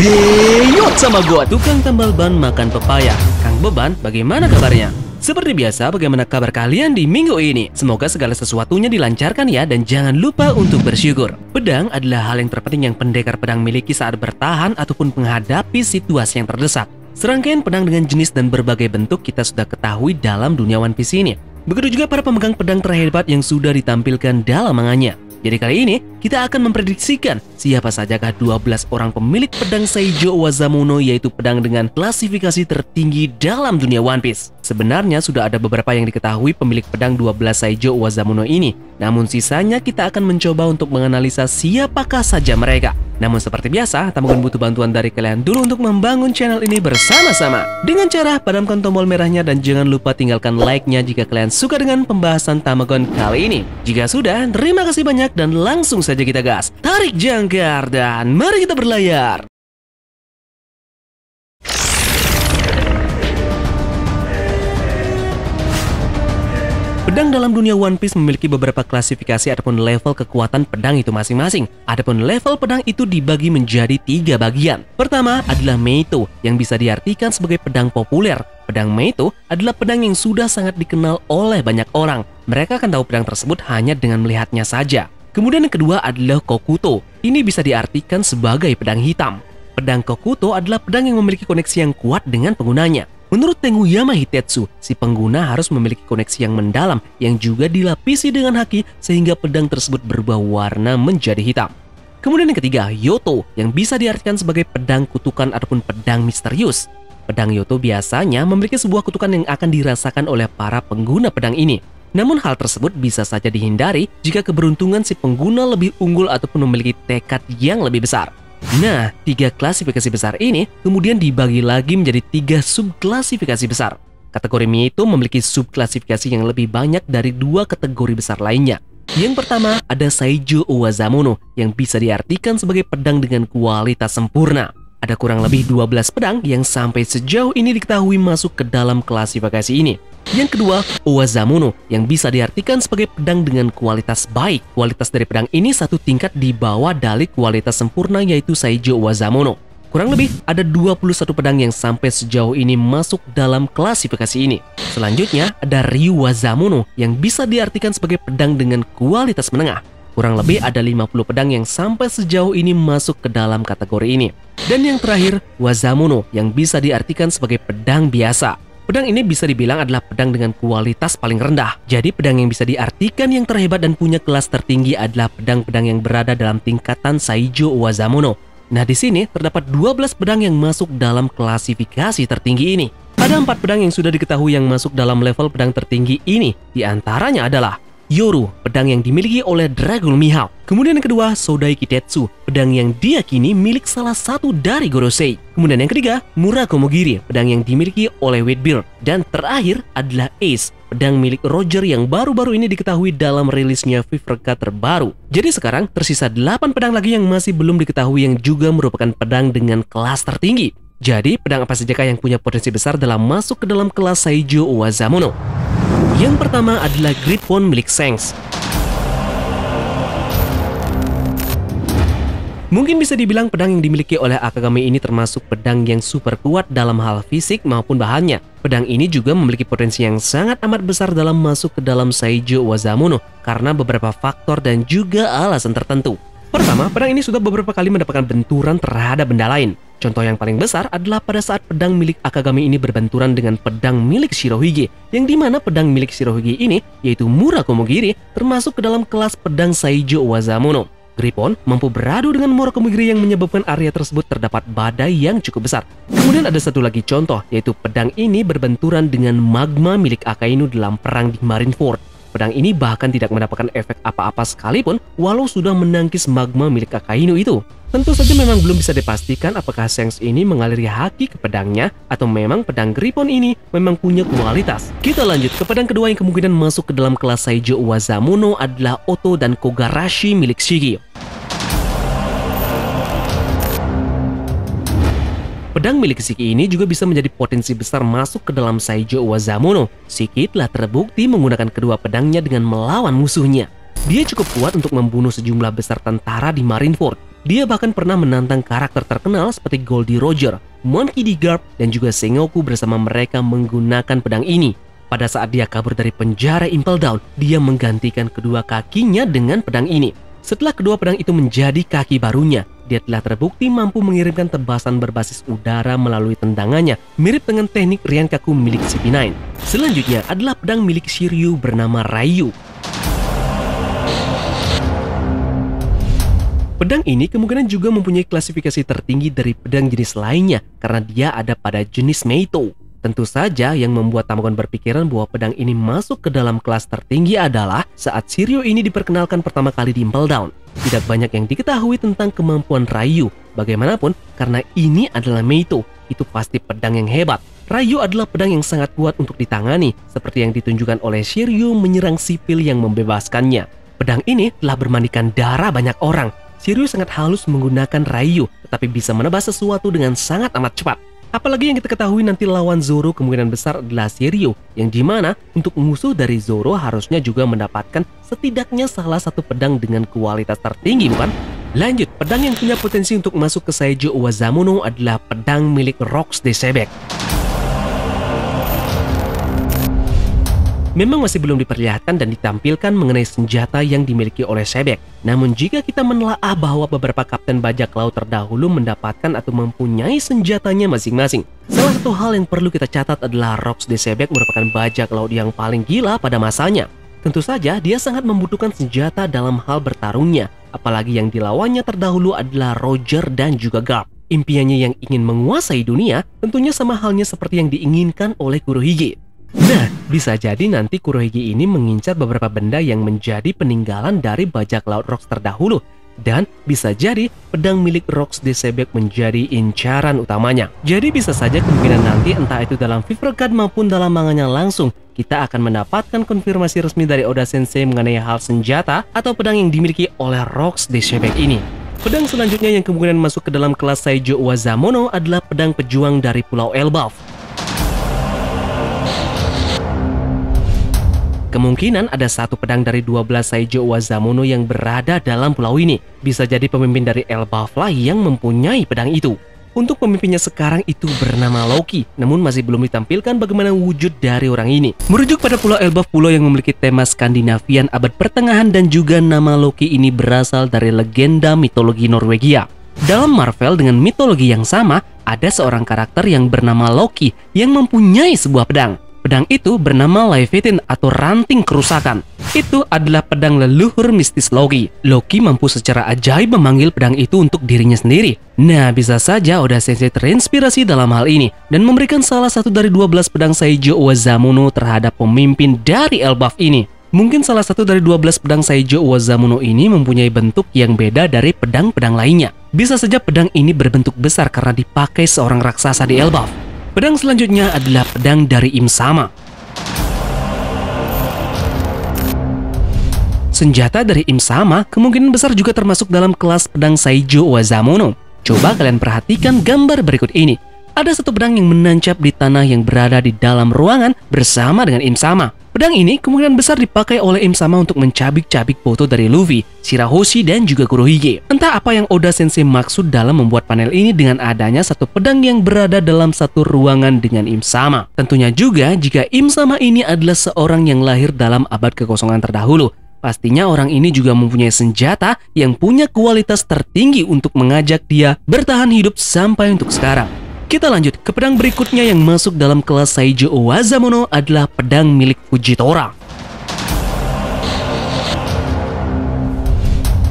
Deyot sama gua, tukang tambal ban makan pepaya. Kang Beban, bagaimana kabarnya? Seperti biasa, bagaimana kabar kalian di minggu ini? Semoga segala sesuatunya dilancarkan ya, dan jangan lupa untuk bersyukur. Pedang adalah hal yang terpenting yang pendekar pedang miliki saat bertahan ataupun menghadapi situasi yang terdesak. Serangkaian pedang dengan jenis dan berbagai bentuk kita sudah ketahui dalam dunia One Piece ini. Begitu juga para pemegang pedang terhebat yang sudah ditampilkan dalam manganya. Jadi kali ini, kita akan memprediksikan siapa sajakah 12 orang pemilik pedang Seijo Wazamuno, yaitu pedang dengan klasifikasi tertinggi dalam dunia One Piece. Sebenarnya sudah ada beberapa yang diketahui pemilik pedang 12 Seijo Wazamuno ini, namun sisanya kita akan mencoba untuk menganalisa siapakah saja mereka. Namun seperti biasa, Tamagon butuh bantuan dari kalian dulu untuk membangun channel ini bersama-sama. Dengan cara padamkan tombol merahnya dan jangan lupa tinggalkan like-nya jika kalian suka dengan pembahasan Tamagon kali ini. Jika sudah, terima kasih banyak dan langsung saja kita gas. Tarik jangkar dan mari kita berlayar. Pedang dalam dunia One Piece memiliki beberapa klasifikasi ataupun level kekuatan pedang itu masing-masing. Adapun level pedang itu dibagi menjadi 3 bagian. Pertama adalah Meito, yang bisa diartikan sebagai pedang populer. Pedang Meito adalah pedang yang sudah sangat dikenal oleh banyak orang. Mereka akan tahu pedang tersebut hanya dengan melihatnya saja. Kemudian yang kedua adalah Kokuto. Ini bisa diartikan sebagai pedang hitam. Pedang Kokuto adalah pedang yang memiliki koneksi yang kuat dengan penggunanya. Menurut Tenguyama Hitetsu, si pengguna harus memiliki koneksi yang mendalam yang juga dilapisi dengan haki sehingga pedang tersebut berubah warna menjadi hitam. Kemudian yang ketiga, Yoto, yang bisa diartikan sebagai pedang kutukan ataupun pedang misterius. Pedang Yoto biasanya memiliki sebuah kutukan yang akan dirasakan oleh para pengguna pedang ini. Namun hal tersebut bisa saja dihindari jika keberuntungan si pengguna lebih unggul ataupun memiliki tekad yang lebih besar. Nah, 3 klasifikasi besar ini kemudian dibagi lagi menjadi 3 subklasifikasi besar. Kategori Meito memiliki subklasifikasi yang lebih banyak dari 2 kategori besar lainnya. Yang pertama ada Seijo Wazamuno, yang bisa diartikan sebagai pedang dengan kualitas sempurna. Ada kurang lebih 12 pedang yang sampai sejauh ini diketahui masuk ke dalam klasifikasi ini. Yang kedua, Owazamuno, yang bisa diartikan sebagai pedang dengan kualitas baik. Kualitas dari pedang ini satu tingkat di bawah dari kualitas sempurna, yaitu Seijo Wazamuno. Kurang lebih ada 21 pedang yang sampai sejauh ini masuk dalam klasifikasi ini. Selanjutnya ada Ryu Wazamuno, yang bisa diartikan sebagai pedang dengan kualitas menengah. Kurang lebih ada 50 pedang yang sampai sejauh ini masuk ke dalam kategori ini. Dan yang terakhir, Wazamuno, yang bisa diartikan sebagai pedang biasa. Pedang ini bisa dibilang adalah pedang dengan kualitas paling rendah. Jadi pedang yang bisa diartikan yang terhebat dan punya kelas tertinggi adalah pedang-pedang yang berada dalam tingkatan Seijo Wazamuno. Nah, di sini terdapat 12 pedang yang masuk dalam klasifikasi tertinggi ini. Ada 4 pedang yang sudah diketahui yang masuk dalam level pedang tertinggi ini. Di antaranya adalah Yoru, pedang yang dimiliki oleh Dragon Mihawk. Kemudian yang kedua, Sodai Kitetsu, pedang yang diyakini milik salah satu dari Gorosei. Kemudian yang ketiga, Murakomogiri, pedang yang dimiliki oleh Whitebeard. Dan terakhir adalah Ace, pedang milik Roger yang baru-baru ini diketahui dalam rilisnya Fifth Record terbaru. Jadi sekarang tersisa 8 pedang lagi yang masih belum diketahui yang juga merupakan pedang dengan kelas tertinggi. Jadi pedang apa sajakah yang punya potensi besar dalam masuk ke dalam kelas Seijo Wazamuno? Yang pertama adalah Griffon milik Shanks. Mungkin bisa dibilang pedang yang dimiliki oleh Akagami ini termasuk pedang yang super kuat dalam hal fisik maupun bahannya. Pedang ini juga memiliki potensi yang sangat amat besar dalam masuk ke dalam Seijo Wazamuno karena beberapa faktor dan juga alasan tertentu. Pertama, pedang ini sudah beberapa kali mendapatkan benturan terhadap benda lain. Contoh yang paling besar adalah pada saat pedang milik Akagami ini berbenturan dengan pedang milik Shirohige, yang dimana pedang milik Shirohige ini, yaitu Murakomogiri, termasuk ke dalam kelas pedang Seijo Wazamuno. Griffon mampu beradu dengan Murakomogiri yang menyebabkan area tersebut terdapat badai yang cukup besar. Kemudian ada satu lagi contoh, yaitu pedang ini berbenturan dengan magma milik Akainu dalam perang di Marineford. Pedang ini bahkan tidak mendapatkan efek apa-apa sekalipun walau sudah menangkis magma milik Akainu itu. Tentu saja memang belum bisa dipastikan apakah Shanks ini mengaliri haki ke pedangnya atau memang pedang Griffon ini memang punya kualitas. Kita lanjut ke pedang kedua yang kemungkinan masuk ke dalam kelas Seijo Wazamuno adalah Oto dan Kogarashi milik Shigi. Pedang milik Shiki ini juga bisa menjadi potensi besar masuk ke dalam Seijo Wazamuno. Shiki telah terbukti menggunakan kedua pedangnya dengan melawan musuhnya. Dia cukup kuat untuk membunuh sejumlah besar tentara di Marineford. Dia bahkan pernah menantang karakter terkenal seperti Goldie Roger, Monkey D. Garp, dan juga Sengoku bersama mereka menggunakan pedang ini. Pada saat dia kabur dari penjara Impel Down, dia menggantikan kedua kakinya dengan pedang ini. Setelah kedua pedang itu menjadi kaki barunya, dia telah terbukti mampu mengirimkan tebasan berbasis udara melalui tendangannya, mirip dengan teknik Ryankaku milik CP9. Selanjutnya adalah pedang milik Shiryu bernama Ryu. Pedang ini kemungkinan juga mempunyai klasifikasi tertinggi dari pedang jenis lainnya karena dia ada pada jenis Meito. Tentu saja yang membuat Tamagon berpikiran bahwa pedang ini masuk ke dalam kelas tertinggi adalah saat Shiryu ini diperkenalkan pertama kali di Impel Down. Tidak banyak yang diketahui tentang kemampuan Ryu. Bagaimanapun, karena ini adalah Meito, itu pasti pedang yang hebat. Ryu adalah pedang yang sangat kuat untuk ditangani, seperti yang ditunjukkan oleh Shiryu menyerang sipil yang membebaskannya. Pedang ini telah bermandikan darah banyak orang. Shiryu sangat halus menggunakan Ryu, tetapi bisa menebas sesuatu dengan sangat amat cepat. Apalagi yang kita ketahui nanti lawan Zoro kemungkinan besar adalah Shiryu, yang dimana untuk musuh dari Zoro harusnya juga mendapatkan setidaknya salah satu pedang dengan kualitas tertinggi, bukan? Lanjut, pedang yang punya potensi untuk masuk ke Saijo Owazamono adalah pedang milik Rocks de Sebek. Memang masih belum diperlihatkan dan ditampilkan mengenai senjata yang dimiliki oleh Sebek. Namun jika kita menelaah bahwa beberapa kapten bajak laut terdahulu mendapatkan atau mempunyai senjatanya masing-masing. Salah satu hal yang perlu kita catat adalah Rocks de Sebek merupakan bajak laut yang paling gila pada masanya. Tentu saja dia sangat membutuhkan senjata dalam hal bertarungnya. Apalagi yang dilawannya terdahulu adalah Roger dan juga Garp. Impiannya yang ingin menguasai dunia tentunya sama halnya seperti yang diinginkan oleh Kurohige. Nah, bisa jadi nanti Kurohige ini mengincar beberapa benda yang menjadi peninggalan dari bajak laut Rocks terdahulu. Dan bisa jadi pedang milik Rocks de Sebek menjadi incaran utamanya. Jadi bisa saja kemungkinan nanti entah itu dalam Fever Card maupun dalam manganya langsung, kita akan mendapatkan konfirmasi resmi dari Oda Sensei mengenai hal senjata atau pedang yang dimiliki oleh Rocks de Sebek ini. Pedang selanjutnya yang kemungkinan masuk ke dalam kelas Saijo Owazamono adalah pedang pejuang dari Pulau Elbaf. Kemungkinan ada satu pedang dari 12 Saijo Owazamono yang berada dalam pulau ini. Bisa jadi pemimpin dari Elbaf lah yang mempunyai pedang itu. Untuk pemimpinnya sekarang itu bernama Loki, namun masih belum ditampilkan bagaimana wujud dari orang ini. Merujuk pada Pulau Elbaf, pulau yang memiliki tema Skandinavian abad pertengahan, dan juga nama Loki ini berasal dari legenda mitologi Norwegia. Dalam Marvel dengan mitologi yang sama, ada seorang karakter yang bernama Loki yang mempunyai sebuah pedang. Pedang itu bernama Leviathan atau ranting kerusakan. Itu adalah pedang leluhur mistis Loki. Loki mampu secara ajaib memanggil pedang itu untuk dirinya sendiri. Nah, bisa saja Oda Sensei terinspirasi dalam hal ini dan memberikan salah satu dari 12 pedang Saijo Owazamono terhadap pemimpin dari Elbaf ini. Mungkin salah satu dari 12 pedang Saijo Owazamono ini mempunyai bentuk yang beda dari pedang-pedang lainnya. Bisa saja pedang ini berbentuk besar karena dipakai seorang raksasa di Elbaf. Pedang selanjutnya adalah pedang dari Im Sama. Senjata dari Im Sama kemungkinan besar juga termasuk dalam kelas pedang Saijo Owazamono. Coba kalian perhatikan gambar berikut ini. Ada satu pedang yang menancap di tanah yang berada di dalam ruangan bersama dengan Im Sama. Pedang ini kemungkinan besar dipakai oleh Im Sama untuk mencabik-cabik foto dari Luffy, Shirahoshi, dan juga Kurohige. Entah apa yang Oda Sensei maksud dalam membuat panel ini dengan adanya satu pedang yang berada dalam satu ruangan dengan Im Sama. Tentunya juga jika Im Sama ini adalah seorang yang lahir dalam abad kekosongan terdahulu. Pastinya orang ini juga mempunyai senjata yang punya kualitas tertinggi untuk mengajak dia bertahan hidup sampai untuk sekarang. Kita lanjut ke pedang berikutnya yang masuk dalam kelas Saijo Owazamono adalah pedang milik Fujitora.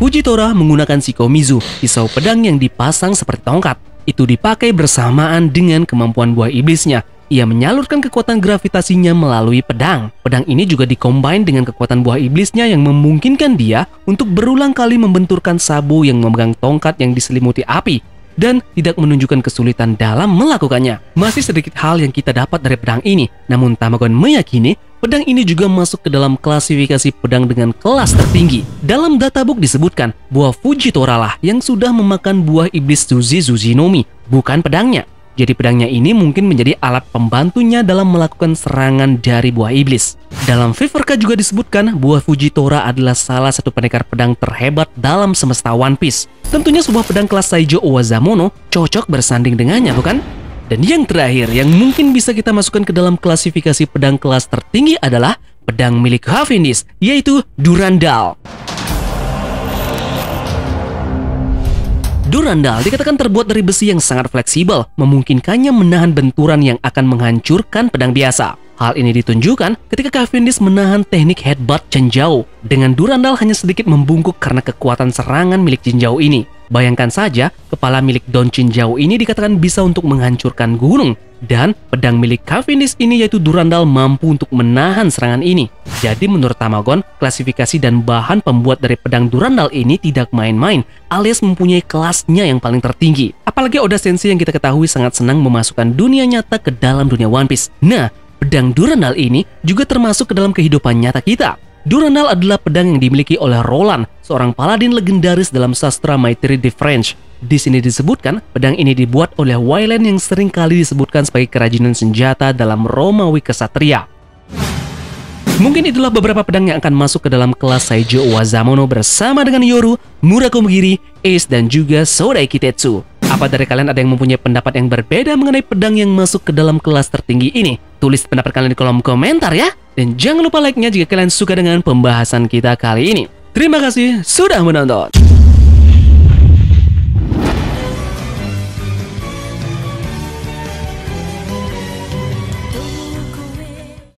Fujitora menggunakan Shikomizu, pisau pedang yang dipasang seperti tongkat. Itu dipakai bersamaan dengan kemampuan buah iblisnya. Ia menyalurkan kekuatan gravitasinya melalui pedang. Pedang ini juga dikombin dengan kekuatan buah iblisnya yang memungkinkan dia untuk berulang kali membenturkan Sabo yang memegang tongkat yang diselimuti api dan tidak menunjukkan kesulitan dalam melakukannya. Masih sedikit hal yang kita dapat dari pedang ini, namun Tamagon meyakini pedang ini juga masuk ke dalam klasifikasi pedang dengan kelas tertinggi. Dalam databook disebutkan bahwa Fujitora lah yang sudah memakan buah iblis Zuzi Nomi, bukan pedangnya. Jadi pedangnya ini mungkin menjadi alat pembantunya dalam melakukan serangan dari buah iblis. Dalam Viverka juga disebutkan buah Fujitora adalah salah satu pendekar pedang terhebat dalam semesta One Piece. Tentunya sebuah pedang kelas Saijo Owazamono cocok bersanding dengannya, bukan? Dan yang terakhir yang mungkin bisa kita masukkan ke dalam klasifikasi pedang kelas tertinggi adalah pedang milik Cavendish, yaitu Durandal. Durandal dikatakan terbuat dari besi yang sangat fleksibel, memungkinkannya menahan benturan yang akan menghancurkan pedang biasa. Hal ini ditunjukkan ketika Cavendish menahan teknik headbutt Chenjao. Dengan Durandal hanya sedikit membungkuk karena kekuatan serangan milik Chenjao ini. Bayangkan saja, kepala milik Don Chenjao ini dikatakan bisa untuk menghancurkan gunung. Dan pedang milik Cavendish ini yaitu Durandal mampu untuk menahan serangan ini. Jadi menurut Tamagon, klasifikasi dan bahan pembuat dari pedang Durandal ini tidak main-main, alias mempunyai kelasnya yang paling tertinggi. Apalagi Oda Sensei yang kita ketahui sangat senang memasukkan dunia nyata ke dalam dunia One Piece. Nah, pedang Durandal ini juga termasuk ke dalam kehidupan nyata kita. Durandal adalah pedang yang dimiliki oleh Roland, seorang paladin legendaris dalam sastra Maitri de French. Di sini disebutkan, pedang ini dibuat oleh Wayland yang sering kali disebutkan sebagai kerajinan senjata dalam Romawi Kesatria. Mungkin itulah beberapa pedang yang akan masuk ke dalam kelas Saijo Owazamono bersama dengan Yoru, Murakumogiri, Ace, dan juga Sodai Kitetsu. Apa dari kalian ada yang mempunyai pendapat yang berbeda mengenai pedang yang masuk ke dalam kelas tertinggi ini? Tulis pendapat kalian di kolom komentar ya! Dan jangan lupa like-nya jika kalian suka dengan pembahasan kita kali ini. Terima kasih sudah menonton!